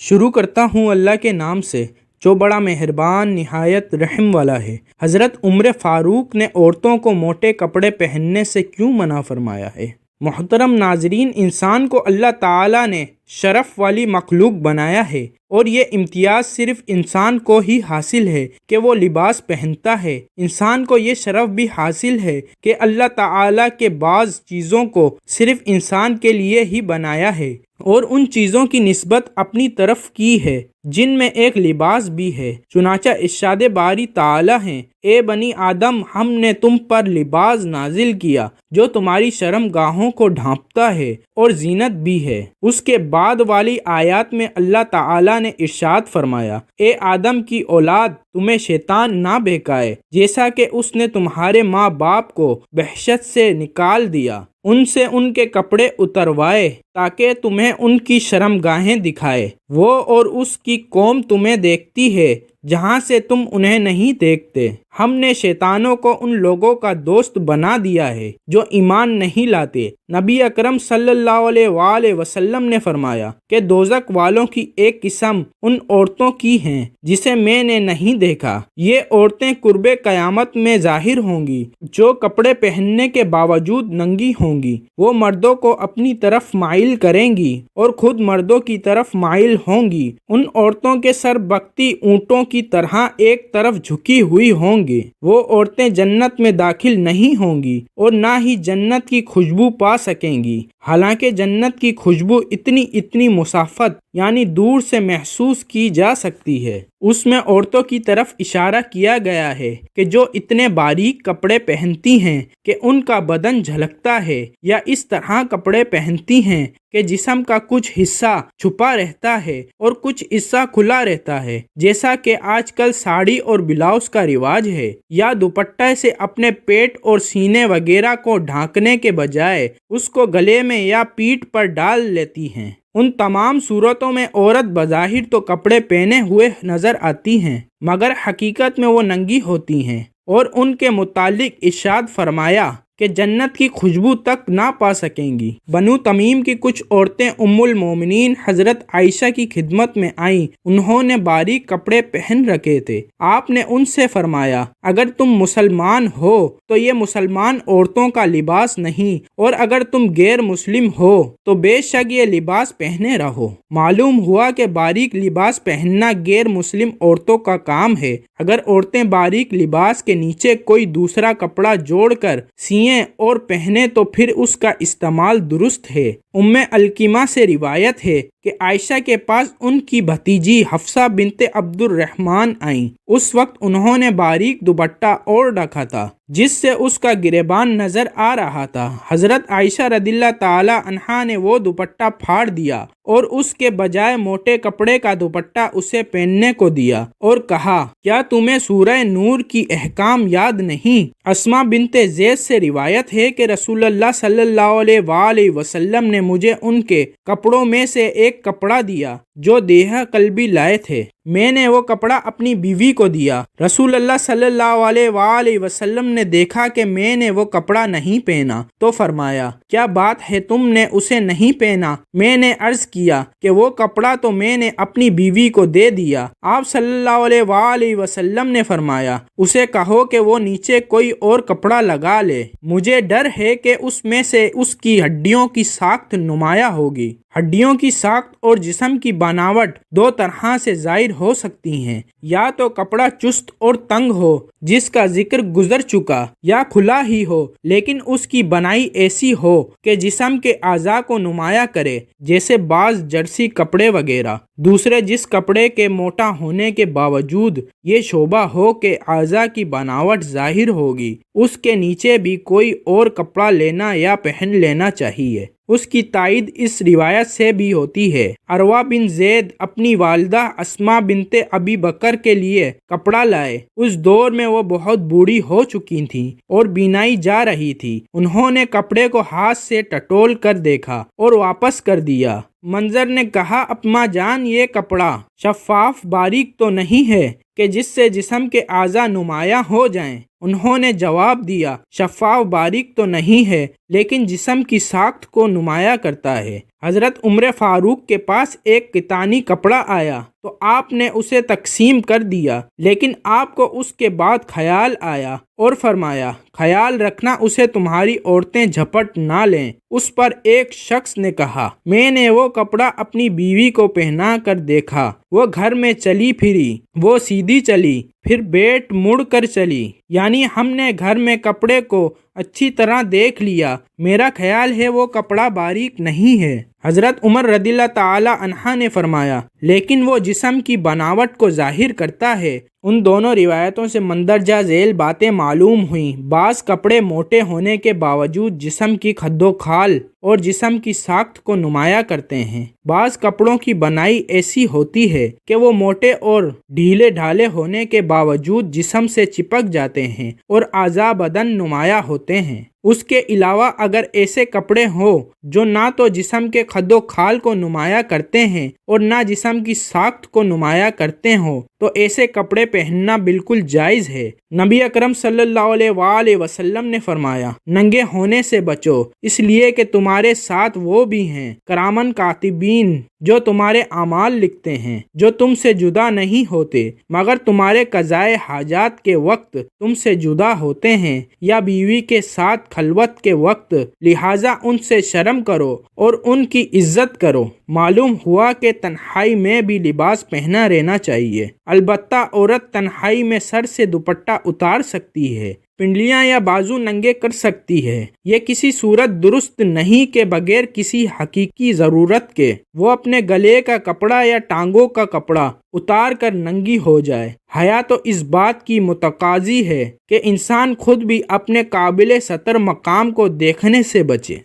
شروع کرتا ہوں اللہ کے نام سے جو بڑا مہربان نہایت رحم والا ہے۔ حضرت عمر فاروق نے عورتوں کو موٹے کپڑے پہننے سے کیوں منع فرمایا ہے؟ محترم ناظرین، انسان کو اللہ تعالیٰ نے شرف والی مخلوق بنایا ہے اور یہ امتیاز صرف انسان کو ہی حاصل ہے کہ وہ لباس پہنتا ہے۔ انسان کو یہ شرف بھی حاصل ہے کہ اللہ تعالیٰ کے بعض چیزوں کو صرف انسان کے لیے ہی بنایا ہے اور ان چیزوں کی نسبت اپنی طرف کی ہے جن میں ایک لباس بھی ہے۔ چنانچہ ارشاد باری تعالیٰ ہے، اے بنی آدم، ہم نے تم پر لباس نازل کیا جو تمہاری شرم گاہوں کو ڈھانپتا ہے اور زینت بھی ہے۔ اس کے بعد والی آیات میں اللہ تعالیٰ نے ارشاد فرمایا، اے آدم کی اولاد، تمہیں شیطان نہ بہکائے جیسا کہ اس نے تمہارے ماں باپ کو وحشت سے نکال دیا، ان سے ان کے کپڑے اتروائے تاکہ تمہیں ان کی شرم گاہیں دکھائے۔ وہ اور اس کی قوم تمہیں دیکھتی ہے جہاں سے تم انہیں نہیں دیکھتے۔ ہم نے شیطانوں کو ان لوگوں کا دوست بنا دیا ہے جو ایمان نہیں لاتے۔ نبی اکرم صلی اللہ علیہ وآلہ وسلم نے فرمایا کہ دوزخ والوں کی ایک قسم ان عورتوں کی ہیں جسے میں نے نہیں دیکھا۔ یہ عورتیں قرب قیامت میں ظاہر ہوں گی جو کپڑے پہننے کے باوجود ننگی ہوں گی۔ وہ مردوں کو اپنی طرف مائل کریں گی اور خود مردوں کی طرف مائل ہوں گی۔ ان عورتوں کے سر بگتی اونٹوں کی طرح ایک طرف جھکی ہوئی ہوں گی۔ وہ عورتیں جنت میں داخل نہیں ہوں گی اور نہ ہی جنت کی خوشبو پا سکیں گی، حالانکہ جنت کی خوشبو اتنی مسافت یعنی دور سے محسوس کی جا سکتی ہے۔ اس میں عورتوں کی طرف اشارہ کیا گیا ہے کہ جو اتنے باریک کپڑے پہنتی ہیں کہ ان کا بدن جھلکتا ہے، یا اس طرح کپڑے پہنتی ہیں کہ جسم کا کچھ حصہ چھپا رہتا ہے اور کچھ حصہ کھلا رہتا ہے، جیسا کہ آج کل ساڑی اور بلاؤز کا رواج ہے، یا دوپٹہ سے اپنے پیٹ اور سینے وغیرہ کو ڈھانکنے کے بجائے اس کو گلے میں یا پیٹھ پر ڈال لیتی ہیں۔ ان تمام صورتوں میں عورت بظاہر تو کپڑے پہنے ہوئے نظر آتی ہیں مگر حقیقت میں وہ ننگی ہوتی ہیں، اور ان کے متعلق ارشاد فرمایا کہ جنت کی خوشبو تک نہ پا سکیں گی۔ بنو تمیم کی کچھ عورتیں ام المومنین حضرت عائشہ کی خدمت میں آئیں۔ انہوں نے باریک کپڑے پہن رکھے تھے۔ آپ نے ان سے فرمایا، اگر تم مسلمان ہو تو یہ مسلمان عورتوں کا لباس نہیں، اور اگر تم غیر مسلم ہو تو بے شک یہ لباس پہنے رہو۔ معلوم ہوا کہ باریک لباس پہننا غیر مسلم عورتوں کا کام ہے۔ اگر عورتیں باریک لباس کے نیچے کوئی دوسرا کپڑا جوڑ کر سیئیں اور پہنے تو پھر اس کا استعمال درست ہے۔ ام علقمہ سے روایت ہے کہ عائشہ کے پاس ان کی بھتیجی حفصہ بنت عبد الرحمن آئیں۔ اس وقت انہوں نے باریک دوپٹہ اوڑھ رکھا تھا جس سے اس کا گریبان نظر آ رہا تھا۔ حضرت عائشہ رضی اللہ تعالی عنہا نے وہ دوپٹہ پھاڑ دیا اور اس کے بجائے موٹے کپڑے کا دوپٹہ اسے پہننے کو دیا اور کہا، کیا تمہیں سورہ نور کی احکام یاد نہیں؟ اسماء بنت زید سے روایت ہے کہ رسول اللہ صلی اللہ علیہ وآلہ وسلم نے مجھے ان کے کپڑوں میں سے ایک کپڑا دیا جو دیہہ کلبی لائے تھے۔ میں نے وہ کپڑا اپنی بیوی کو دیا۔ رسول اللہ صلی اللہ علیہ وآلہ وسلم نے دیکھا کہ میں نے وہ کپڑا نہیں پہنا تو فرمایا، کیا بات ہے تم نے اسے نہیں پہنا؟ میں نے عرض کیا کہ وہ کپڑا تو میں نے اپنی بیوی کو دے دیا۔ آپ صلی اللہ علیہ وآلہ وسلم نے فرمایا، اسے کہو کہ وہ نیچے کوئی اور کپڑا لگا لے، مجھے ڈر ہے کہ اس میں سے اس کی ہڈیوں کی ساخت نمایاں ہوگی۔ ہڈیوں کی ساخت اور جسم کی بناوٹ دو طرح سے ظاہر ہو سکتی ہیں، یا تو کپڑا چست اور تنگ ہو جس کا ذکر گزر چکا، یا کھلا ہی ہو لیکن اس کی بنائی ایسی ہو کہ جسم کے اعضاء کو نمایاں کرے، جیسے بعض جرسی کپڑے وغیرہ۔ دوسرے جس کپڑے کے موٹا ہونے کے باوجود یہ شبہ ہو کہ اعضاء کی بناوٹ ظاہر ہوگی، اس کے نیچے بھی کوئی اور کپڑا لینا یا پہن لینا چاہیے۔ اس کی تائید اس روایت سے بھی ہوتی ہے، عروہ بن زید اپنی والدہ اسماء بنت ابی بکر کے لیے کپڑا لائے۔ اس دور میں وہ بہت بوڑھی ہو چکی تھیں اور بینائی جا رہی تھی۔ انہوں نے کپڑے کو ہاتھ سے ٹٹول کر دیکھا اور واپس کر دیا۔ منظر نے کہا، اماں جان، یہ کپڑا شفاف باریک تو نہیں ہے؟ کہ جس سے جسم کے اعضاء نمایاں ہو جائیں؟ انہوں نے جواب دیا، شفاف باریک تو نہیں ہے لیکن جسم کی ساخت کو نمایاں کرتا ہے۔ حضرت عمر فاروق کے پاس ایک کتانی کپڑا آیا تو آپ نے اسے تقسیم کر دیا، لیکن آپ کو اس کے بعد خیال آیا اور فرمایا، خیال رکھنا اسے تمہاری عورتیں جھپٹ نہ لیں۔ اس پر ایک شخص نے کہا، میں نے وہ کپڑا اپنی بیوی کو پہنا کر دیکھا، وہ گھر میں چلی پھری، وہ سیدھی چلی، پھر بیٹ مڑ کر چلی، یعنی ہم نے گھر میں کپڑے کو اچھی طرح دیکھ لیا، میرا خیال ہے وہ کپڑا باریک نہیں ہے۔ حضرت عمر رضی اللہ تعالی عنہ نے فرمایا، لیکن وہ جسم کی بناوٹ کو ظاہر کرتا ہے۔ ان دونوں روایتوں سے مندرجہ ذیل باتیں معلوم ہوئیں۔ بعض کپڑے موٹے ہونے کے باوجود جسم کی خد و خال اور جسم کی ساخت کو نمایاں کرتے ہیں۔ بعض کپڑوں کی بنائی ایسی ہوتی ہے کہ وہ موٹے اور ڈھیلے ڈھالے ہونے کے باوجود جسم سے چپک جاتے ہیں اور اعضاء بدن نمایاں ہوتے ہیں۔ اس کے علاوہ اگر ایسے کپڑے ہوں جو نہ تو جسم کے خد و خال کو نمایاں کرتے ہیں اور نہ جسم کی ساخت کو نمایاں کرتے ہوں تو ایسے کپڑے پہننا بالکل جائز ہے۔ نبی اکرم صلی اللہ علیہ وآلہ وسلم نے فرمایا، ننگے ہونے سے بچو، اس لیے کہ تمہارے ساتھ وہ بھی ہیں کرامن کاتبین جو تمہارے اعمال لکھتے ہیں، جو تم سے جدا نہیں ہوتے مگر تمہارے قضائے حاجات کے وقت تم سے جدا ہوتے ہیں یا بیوی کے ساتھ خلوت کے وقت، لہٰذا ان سے شرم کرو اور ان کی عزت کرو۔ معلوم ہوا کہ تنہائی میں بھی لباس پہنا رہنا چاہیے، البتہ عورت تنہائی میں سر سے دوپٹہ اتار سکتی ہے، پنڈلیاں یا بازو ننگے کر سکتی ہے۔ یہ کسی صورت درست نہیں کہ بغیر کسی حقیقی ضرورت کے وہ اپنے گلے کا کپڑا یا ٹانگوں کا کپڑا اتار کر ننگی ہو جائے۔ حیا تو اس بات کی متقاضی ہے کہ انسان خود بھی اپنے قابل ستر مقام کو دیکھنے سے بچے۔